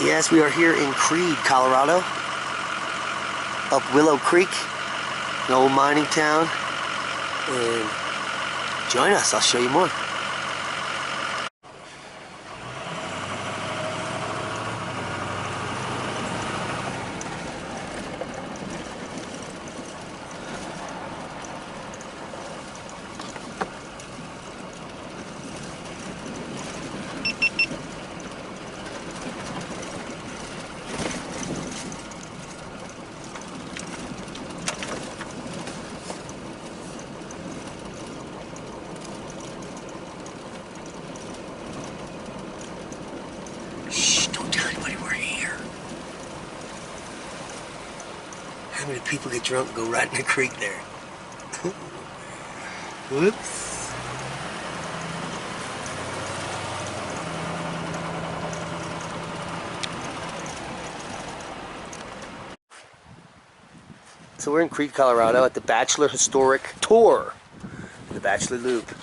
Yes, we are here in Creede, Colorado, up Willow Creek, an old mining town, and join us, I'll show you more. How many people get drunk and go right in the creek there? Whoops. So we're in Creede, Colorado at the Bachelor Historic Tour, the Bachelor Loop.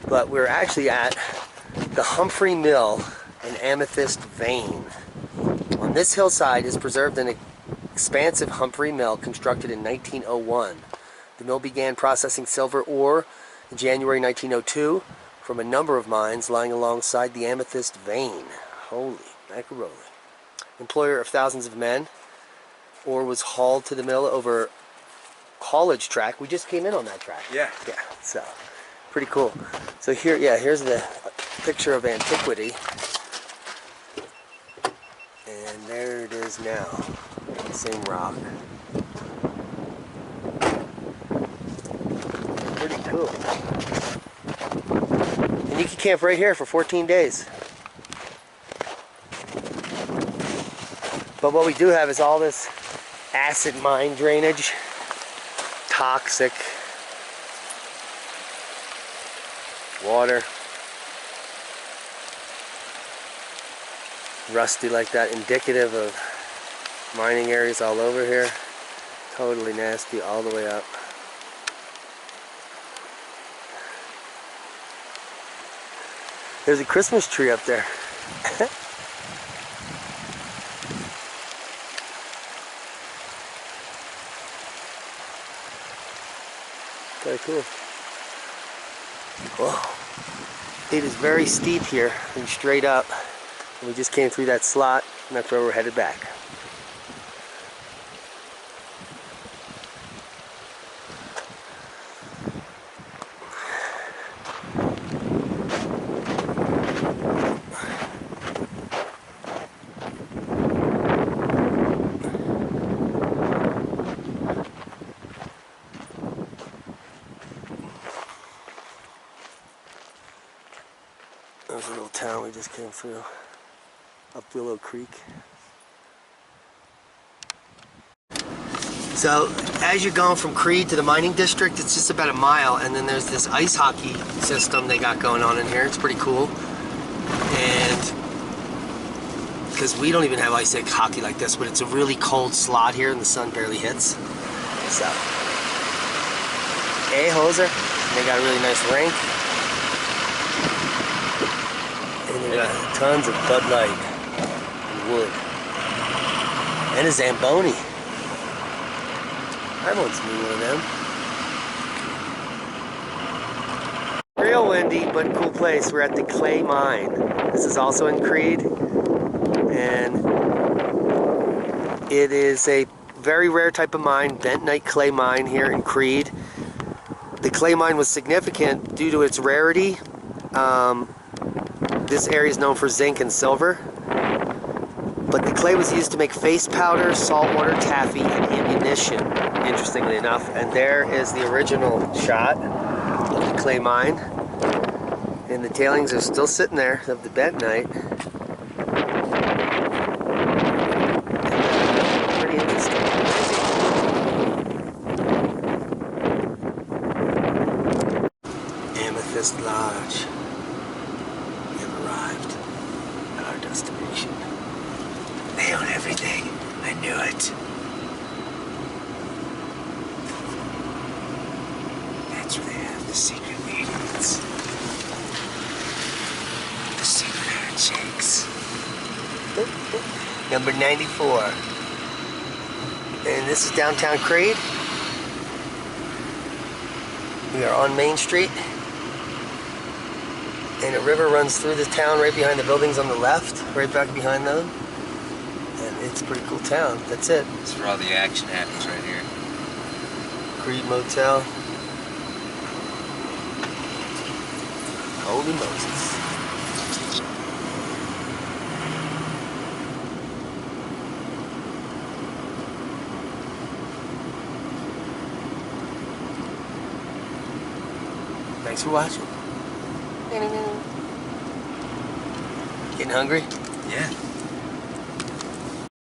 But we're actually at the Humphrey Mill and Amethyst Vein. On this hillside is preserved an expansive Humphrey Mill constructed in 1901. The mill began processing silver ore in January 1902 from a number of mines lying alongside the Amethyst Vein. Holy macaroni. Employer of thousands of men, ore was hauled to the mill over haulage track. We just came in on that track. Yeah. Yeah, so pretty cool. So here, yeah, here's the picture of antiquity. And there it is now. Same rock. Pretty cool. And you can camp right here for 14 days. But what we do have is all this acid mine drainage, toxic water, rusty like that, indicative of mining areas all over here. Totally nasty all the way up. There's a Christmas tree up there. Very cool. Whoa. It is very steep here and straight up. And we just came through that slot, and that's where we're headed back. There's a little town we just came through, up Willow Creek. So, as you're going from Creede to the mining district, it's just about a mile, and then there's this ice hockey system they got going on in here. It's pretty cool. And because we don't even have ice hockey like this, but it's a really cold slot here and the sun barely hits. So, hey, hoser. They got a really nice rink. And they got tons of Bud Light and wood. And a Zamboni. I once knew one of them. Real windy, but cool place. We're at the Clay Mine. This is also in Creede. And it is a very rare type of mine, bentonite clay mine here in Creede. The clay mine was significant due to its rarity. This area is known for zinc and silver, but the clay was used to make face powder, saltwater taffy, and ammunition, interestingly enough. And there is the original shot of the clay mine, and the tailings are still sitting there of the bentonite. Pretty interesting. Amethyst Lodge. Destination. They own everything. I knew it. That's where they have the secret meetings. The secret handshakes. Number 94. And this is downtown Creede. We are on Main Street. And a river runs through the town right behind the buildings on the left, right back behind them. And it's a pretty cool town. That's it. That's where all the action happens right here. Creede Motel. Holy Moses. Thanks for watching. Getting hungry? Yeah.